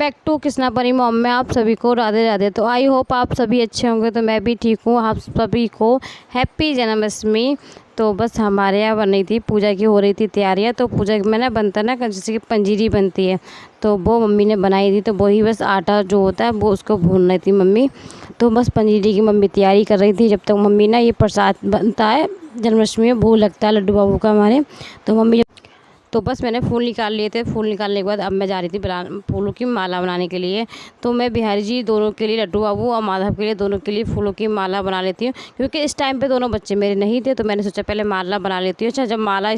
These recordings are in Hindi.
बैक टू कृष्णा परी मॉम में आप सभी को राधे राधे। तो आई होप आप सभी अच्छे होंगे। तो मैं भी ठीक हूँ। आप सभी को हैप्पी जन्माष्टमी। तो बस हमारे यहाँ बन रही थी पूजा की, हो रही थी तैयारियाँ। तो पूजा में ना बनता ना जैसे कि पंजीरी बनती है, तो वो मम्मी ने बनाई थी। तो वही बस आटा जो होता है वो उसको भून रही थी मम्मी। तो बस पंजीरी की मम्मी तैयारी कर रही थी। जब तक मम्मी ना ये प्रसाद बनता है जन्माष्टमी में, भोग लगता है लड्डू बाबू का हमारे, तो मम्मी तो बस मैंने फूल निकाल लिए थे। फूल निकालने के बाद अब मैं जा रही थी फूलों की माला बनाने के लिए। तो मैं बिहारी जी दोनों के लिए, लड्डू बाबू और माधव के लिए, दोनों के लिए फूलों की माला बना लेती हूँ, क्योंकि इस टाइम पे दोनों बच्चे मेरे नहीं थे। तो मैंने सोचा पहले माला बना लेती हूँ। अच्छा, जब माला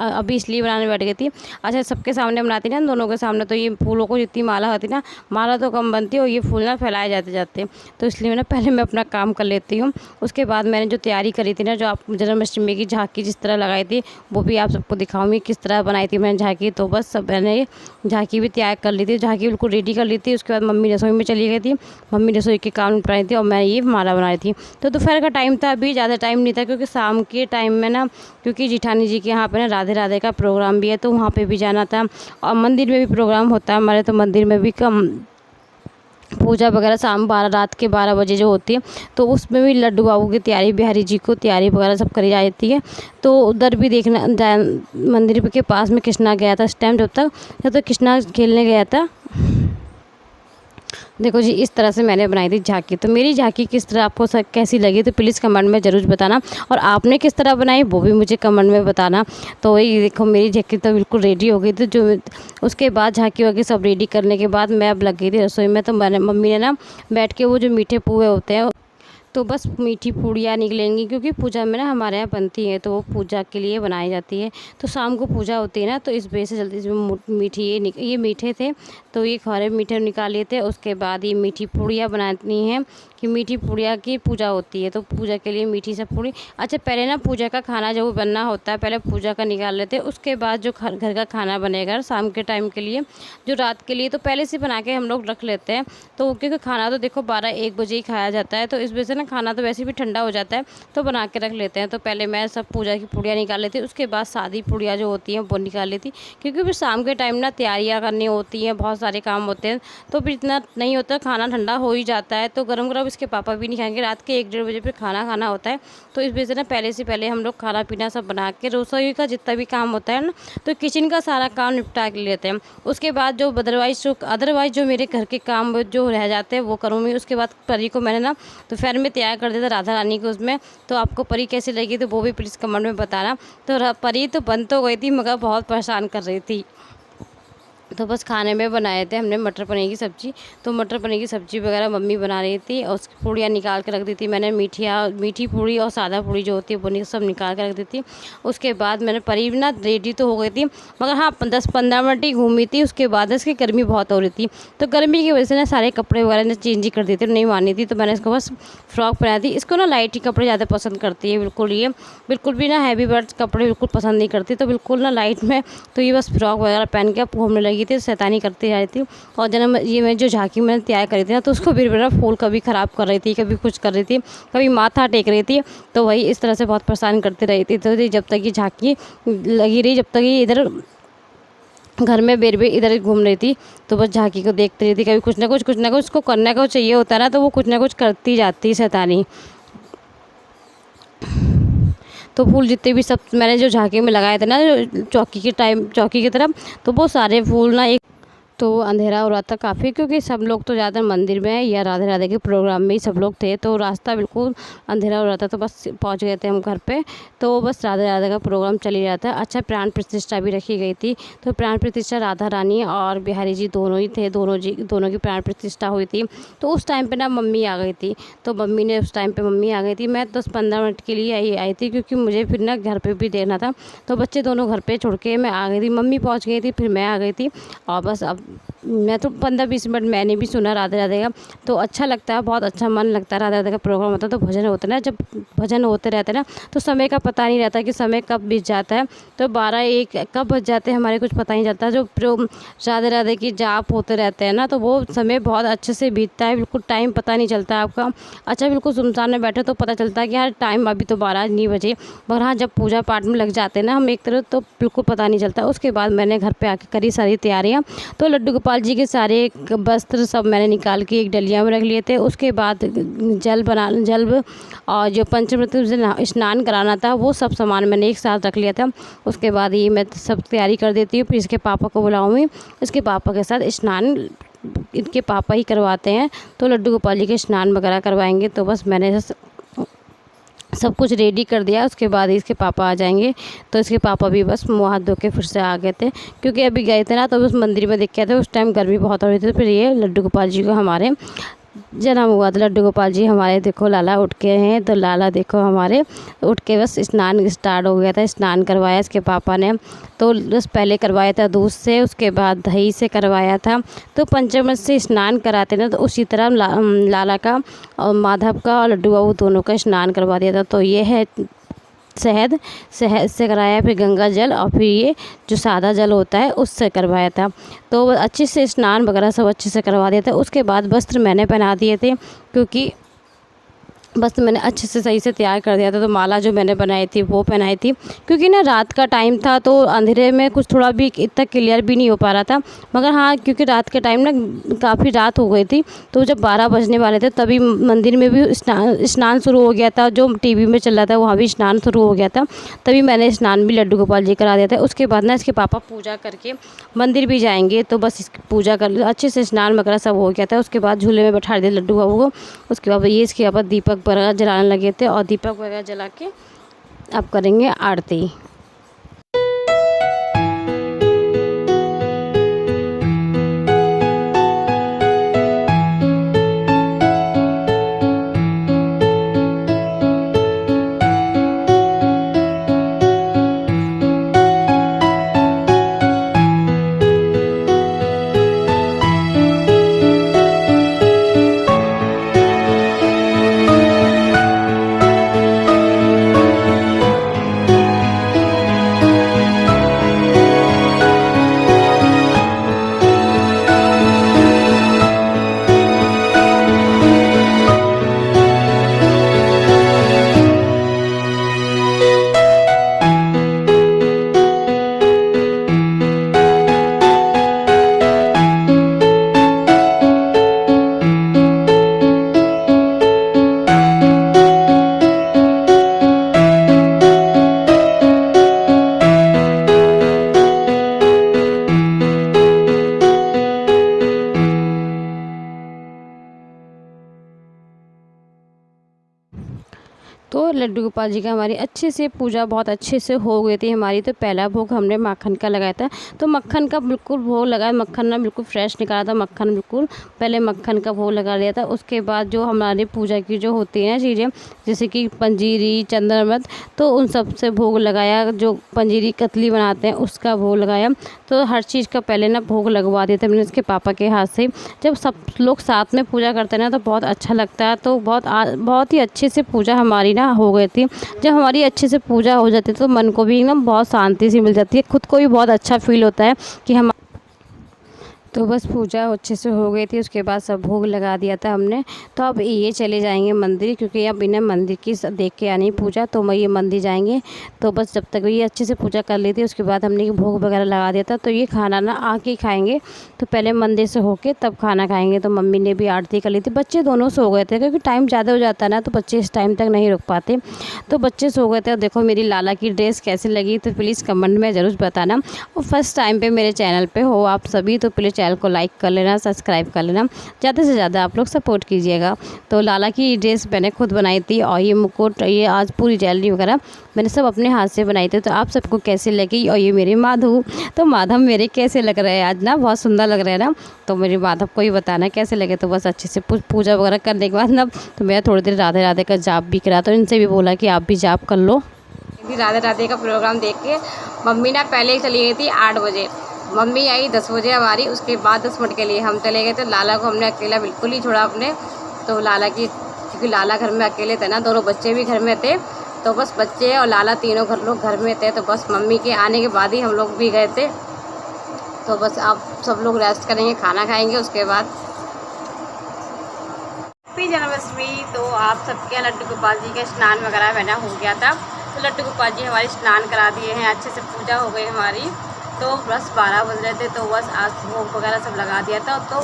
अभी इसलिए बनाने बैठ गई थी। अच्छा, सबके सामने बनाती ना, दोनों के सामने, तो ये फूलों को जितनी माला होती ना, माला तो कम बनती है और ये फूल ना फैलाए जाते जाते। तो इसलिए ना पहले मैं अपना काम कर लेती हूँ। उसके बाद मैंने जो तैयारी करी थी ना, जो आप जन्माष्टमी की झांकी जिस तरह लगाई थी, वो भी आप सबको दिखाऊंगी किस तरह बनाई थी मैंने झांकी। तो बस सब मैंने झांकी भी तैयार कर ली थी, झांकी बिल्कुल रेडी कर ली थी। उसके बाद मम्मी रसोई में चली गई थी, मम्मी रसोई के काम निपटा रही थी और मैं ये माला बना रही थी। तो दोपहर का टाइम था, अभी ज़्यादा टाइम नहीं था, क्योंकि शाम के टाइम में ना, क्योंकि जिठानी जी के यहाँ पे ना राधे राधे का प्रोग्राम भी है, तो वहाँ पे भी जाना था। और मंदिर में भी प्रोग्राम होता है हमारे, तो मंदिर में भी पूजा वगैरह शाम रात के 12 बजे जो होती है, तो उसमें भी लड्डू बाबू की तैयारी, बिहारी जी को तैयारी वगैरह सब करी जाती है। तो उधर भी देखना मंदिर के पास में कृष्णा गया था इस टाइम, जब तक कृष्णा खेलने गया था। देखो जी, इस तरह से मैंने बनाई थी झांकी। तो मेरी झांकी किस तरह आपको कैसी लगी तो प्लीज़ कमेंट में ज़रूर बताना, और आपने किस तरह बनाई वो भी मुझे कमेंट में बताना। तो वही देखो, मेरी झांकी तो बिल्कुल रेडी हो गई थी। जो उसके बाद झांकी वाकी सब रेडी करने के बाद मैं अब लग गई थी रसोई में। तो मैंने मम्मी ने ना बैठ के वो जो मीठे पुए होते हैं, तो बस मीठी पूड़ियाँ निकलेंगी, क्योंकि पूजा में ना हमारे यहाँ बनती है, तो वो पूजा के लिए बनाई जाती है। तो शाम को पूजा होती है ना, तो इस वजह से जल्दी से मीठी ये मीठे थे, तो ये खारे मीठे निकाल लिए थे। उसके बाद ये मीठी पूड़ियाँ बनानी है, कि मीठी पूड़ियाँ की पूजा होती है, तो पूजा के लिए मीठी सब पूड़ी। अच्छा, पहले ना पूजा का खाना जो बनना होता है, पहले पूजा का निकाल लेते हैं। उसके बाद जो घर का खाना बनेगा शाम के टाइम के लिए, जो रात के लिए, तो पहले से बना के हम लोग रख लेते हैं। तो क्योंकि खाना तो देखो 12-1 बजे ही खाया जाता है, तो इस वजह से ना खाना तो वैसे भी ठंडा हो जाता है, तो बना के रख लेते हैं। तो पहले मैं सब पूजा की पूड़ियाँ निकाल लेती हूँ, उसके बाद सादी पूड़ियाँ जो होती हैं वो निकाल लेती, क्योंकि फिर शाम के टाइम ना तैयारियाँ करनी होती हैं, बहुत सारे काम होते हैं, तो फिर इतना नहीं होता, खाना ठंडा हो ही जाता है। तो गरम गरम इसके पापा भी नहीं खाएंगे, रात के 1-1:30 बजे फिर खाना खाना होता है। तो इस वजह से ना पहले से पहले हम लोग खाना पीना सब बना के, रसोई का जितना भी काम होता है ना, तो किचन का सारा काम निपटा के लेते हैं। उसके बाद जो अदरवाइज जो मेरे घर के काम जो रह जाते हैं वो करूँगी। उसके बाद परी को मैंने ना दोपहर में तैयार कर दिया था राधा रानी को उसमें। तो आपको परी कैसी लगी तो वो भी प्लीज़ कमेंट में बताना। तो परी तो बन तो गई थी, मगर बहुत परेशान कर रही थी। तो बस खाने में बनाए थे हमने मटर पनीर की सब्ज़ी। तो मटर पनीर की सब्ज़ी वगैरह मम्मी बना रही थी, और उसकी पूड़ियाँ निकाल के रख दी थी मैंने। मीठी पूड़ी और सादा पूड़ी जो होती है वो सब निकाल के रख दी थी। उसके बाद मैंने पनीर ना रेडी तो हो गई थी, मगर हाँ 10-15 मिनट ही घूमी थी। उसके बाद इसकी गर्मी बहुत हो रही थी, तो गर्मी की वजह से ना सारे कपड़े वगैरह ने चेंज ही कर दिए थे, नहीं मानी थी। तो मैंने इसको बस फ्रॉक पहनाई थी। इसको ना लाइट ही कपड़े ज़्यादा पसंद करती है, बिल्कुल भी ना हैवी वर्ड्स कपड़े बिल्कुल पसंद नहीं करती, तो बिल्कुल ना लाइट में। तो ये बस फ्रॉक वगैरह पहन के घूमने लगी थी, शैतानी करती जा रही थी। और ये मैं जो झांकी मैंने तैयार करी थी ना, तो उसको फिर मेरा फूल कभी ख़राब कर रही थी, कभी कुछ कर रही थी, कभी माथा टेक रही थी। तो वही इस तरह से बहुत परेशान करती रही थी। तो जब तक ये झांकी लगी रही, जब तक ये इधर घर में बेर इधर घूम रही थी, तो बस झांकी को देखती रही थी। कभी कुछ ना कुछ उसको करने को चाहिए होता है ना, तो वो कुछ ना कुछ करती जाती शैतानी। तो फूल जितने भी सब मैंने जो झांकी में लगाए थे ना, चौकी की तरफ, तो वो सारे फूल ना तो अंधेरा हो रहा था काफ़ी, क्योंकि सब लोग तो ज़्यादा मंदिर में या राधे राधे के प्रोग्राम में ही सब लोग थे, तो रास्ता बिल्कुल अंधेरा हो रहा था। तो बस पहुंच गए थे हम घर पे। तो बस राधे राधे का प्रोग्राम चल ही रहा था। अच्छा, प्राण प्रतिष्ठा भी रखी गई थी। तो प्राण प्रतिष्ठा राधा रानी और बिहारी जी दोनों ही थे, दोनों की प्राण प्रतिष्ठा हुई थी। तो उस टाइम पर ना मम्मी आ गई थी, तो उस टाइम पर मम्मी आ गई थी। मैं 10-15 मिनट के लिए आई थी, क्योंकि मुझे फिर ना घर पर भी देखना था। तो बच्चे दोनों घर पर छोड़ के मैं आ गई थी, मम्मी पहुँच गई थी, फिर मैं आ गई थी। और बस अब मैं तो 15-20 मिनट मैंने भी सुना राधे राधे का, तो अच्छा लगता है, बहुत अच्छा मन लगता है। राधे राधे का प्रोग्राम होता है तो भजन होते हैं ना, जब भजन होते रहते हैं ना, तो समय का पता नहीं रहता कि समय कब बीत जाता है। तो 12-1 कब बज जाते हैं हमारे कुछ पता नहीं चलता। जो राधे राधे की जाप होते रहते हैं ना, तो वो समय बहुत अच्छे से बीतता है, बिल्कुल टाइम पता नहीं चलता है आपका। अच्छा, बिल्कुल सुनसान में बैठे तो पता चलता है कि यार टाइम अभी तो 12 नहीं बजे, मगर हाँ जब पूजा पाठ में लग जाते हैं ना हम एक तरह, तो बिल्कुल पता नहीं चलता। उसके बाद मैंने घर पर आके करी सारी तैयारियाँ। तो लड्डू गोपाल जी के सारे वस्त्र सब मैंने निकाल के एक डलिया में रख लिए थे। उसके बाद जल और जो पंचामृत से स्नान कराना था वो सब सामान मैंने एक साथ रख लिया था। उसके बाद ये मैं सब तैयारी कर देती हूँ, फिर इसके पापा को बुलाऊँगी। इसके पापा के साथ स्नान इनके पापा ही करवाते हैं, तो लड्डू गोपाल जी के स्नान वगैरह करवाएंगे। तो बस मैंने सब कुछ रेडी कर दिया। उसके बाद इसके पापा आ जाएंगे, तो इसके पापा भी बस मुँह हाथ धो के फिर से आ गए थे, क्योंकि अभी गए थे ना तो उस मंदिर में देख के थे, उस टाइम गर्मी बहुत हो रही थी। फिर ये लड्डू गोपाल जी को हमारे जन्म हुआ था। लड्डू गोपाल जी हमारे देखो लाला उठ के हैं, तो लाला देखो हमारे उठ के बस स्नान स्टार्ट हो गया था। स्नान करवाया इसके पापा ने, तो बस पहले करवाया था दूध से, उसके बाद दही से करवाया था। तो पंचामृत से स्नान कराते ना, तो उसी तरह लाला का और माधव का और लड्डू बाबू दोनों का स्नान करवा दिया था। तो ये है शहद से कराया, फिर गंगा जल और फिर ये जो सादा जल होता है उससे करवाया था। तो अच्छे से स्नान वगैरह सब अच्छे से करवा दिया था। उसके बाद वस्त्र मैंने पहना दिए थे, क्योंकि बस मैंने अच्छे से सही से तैयार कर दिया था। तो माला जो मैंने बनाई थी वो पहनाई थी, क्योंकि ना रात का टाइम था तो अंधेरे में कुछ थोड़ा भी इतना क्लियर भी नहीं हो पा रहा था। मगर हाँ, क्योंकि रात के टाइम ना काफ़ी रात हो गई थी, तो जब 12 बजने वाले थे तभी मंदिर में भी स्नान शुरू हो गया था। जो टीवी में चल रहा था वहाँ भी स्नान शुरू हो गया था, तभी मैंने स्नान भी लड्डू गोपाल जी करा दिया था। उसके बाद ना इसके पापा पूजा करके मंदिर भी जाएंगे, तो बस इसकी पूजा कर अच्छे से स्नान वगैरह सब हो गया था। उसके बाद झूले में बैठा दिया लड्डू बाबू को। उसके बाद ये इसके पापा दीपक वगैरह जलाने लगे थे, और दीपक वगैरह जला के अब करेंगे आरती। तो लड्डू गोपाल जी का हमारी अच्छे से पूजा बहुत अच्छे से हो गई थी हमारी। तो पहला भोग हमने मक्खन का लगाया था, तो मक्खन का बिल्कुल भोग लगाया। मक्खन ना बिल्कुल फ्रेश निकाला था, मक्खन बिल्कुल पहले मक्खन का भोग लगा लिया था। उसके बाद जो हमारी पूजा की जो होती हैं चीज़ें, जैसे कि पंजीरी चंद्रमत, तो उन सब से भोग लगाया। जो पंजीरी कतली बनाते हैं उसका भोग लगाया। तो हर चीज़ का पहले ना भोग लगवा दिया था मैंने इसके पापा के हाथ से। जब सब लोग साथ में पूजा करते हैं ना तो बहुत अच्छा लगता है। तो बहुत ही अच्छे से पूजा हमारी ना हो गई थी। जब हमारी अच्छे से पूजा हो जाती है तो मन को भी ना बहुत शांति सी मिल जाती है, खुद को भी बहुत अच्छा फील होता है कि हम। तो बस पूजा अच्छे से हो गई थी। उसके बाद सब भोग लगा दिया था हमने। तो अब ये चले जाएंगे मंदिर, क्योंकि अब इन्हें मंदिर की देख के आनी पूजा, तो मैं ये मंदिर जाएंगे। तो बस जब तक ये अच्छे से पूजा कर ली थी उसके बाद हमने भोग वगैरह लगा दिया था। तो ये खाना ना आके खाएंगे, तो पहले मंदिर से होके तब खाना खाएंगे। तो मम्मी ने भी आरती कर ली थी। बच्चे दोनों सो गए थे, क्योंकि टाइम ज़्यादा हो जाता है ना, तो बच्चे इस टाइम तक नहीं रुक पाते, तो बच्चे सो गए थे। और देखो मेरी लाला की ड्रेस कैसी लगी तो प्लीज़ कमेंट में ज़रूर बताना। और फर्स्ट टाइम पे मेरे चैनल पे हो आप सभी तो प्लीज़ चैनल को लाइक कर लेना, सब्सक्राइब कर लेना, ज़्यादा से ज़्यादा आप लोग सपोर्ट कीजिएगा। तो लाला की ड्रेस मैंने खुद बनाई थी, और ये मुकुट, ये आज पूरी ज्वेलरी वगैरह मैंने सब अपने हाथ से बनाई थी। तो आप सबको कैसे लगी? और ये मेरे माधव, तो माधव मेरे कैसे लग रहे हैं आज ना, बहुत सुंदर लग रहे हैं ना। तो मेरे माधव को ही बताना कैसे लगे। तो बस अच्छे से पूजा वगैरह करने के बाद ना तो मेरा थोड़ी देर राधे राधे का जाप भी करा, तो इनसे भी बोला कि आप भी जाप कर लो। राधे राधे का प्रोग्राम देख के मम्मी ना पहले ही चली गई थी 8 बजे, मम्मी आई 10 बजे हमारी। उसके बाद 10 मिनट के लिए हम चले गए थे। लाला को हमने अकेला बिल्कुल ही छोड़ा अपने, तो लाला की, क्योंकि लाला घर में अकेले थे ना, दोनों बच्चे भी घर में थे, तो बस बच्चे और लाला तीनों लोग घर में थे। तो बस मम्मी के आने के बाद ही हम लोग भी गए थे। तो बस आप सब लोग रेस्ट करेंगे, खाना खाएंगे, उसके बाद हैप्पी जन्माष्टमी। तो आप सबके यहाँ लड्डू गोपाल जी का स्नान वगैरह बना हो गया था। तो लड्डू गोपाल जी हमारे स्नान करा दिए हैं, अच्छे से पूजा हो गई हमारी। तो बस 12 बज रहे थे, तो बस आज भोग वगैरह सब लगा दिया था। तो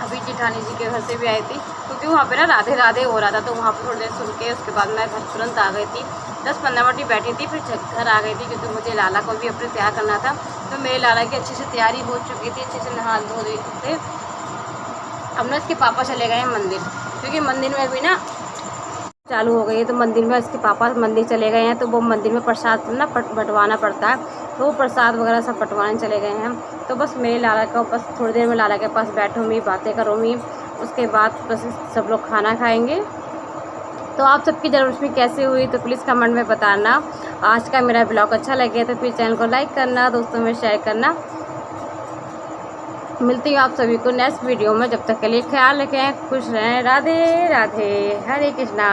अभी जेठानी जी के घर से भी आई थी, क्योंकि वहाँ पे ना राधे राधे हो रहा था, तो वहाँ पर थोड़ी देर सुन के उसके बाद मैं घर तुरंत आ गई थी। 10-15 मिनट ही बैठी थी, फिर घर आ गई थी, क्योंकि मुझे लाला को भी अपने तैयार करना था। तो मेरे लाला की अच्छे से तैयारी हो चुकी थी, अच्छे से नहा धो रहे थे। अब ना इसके पापा चले गए हैं मंदिर, क्योंकि मंदिर में भी ना चालू हो गई है, तो मंदिर में इसके पापा मंदिर चले गए हैं। तो वो मंदिर में प्रसाद ना बंटवाना पड़ता है, तो वो प्रसाद वगैरह सब बंटवाने चले गए हैं। तो बस मेरे लाला का बस थोड़ी देर में लाला के पास बैठूँगी, बातें करूँगी, उसके बाद बस सब लोग खाना खाएंगे। तो आप सबकी जन्माष्टमी कैसे हुई तो प्लीज़ कमेंट में बताना। आज का मेरा ब्लॉग अच्छा लगे तो प्लीज़ चैनल को लाइक करना, दोस्तों में शेयर करना। मिलती हूँ आप सभी को नेक्स्ट वीडियो में, जब तक के लिए ख्याल रखें, खुश रहें, राधे राधे, हरे कृष्णा।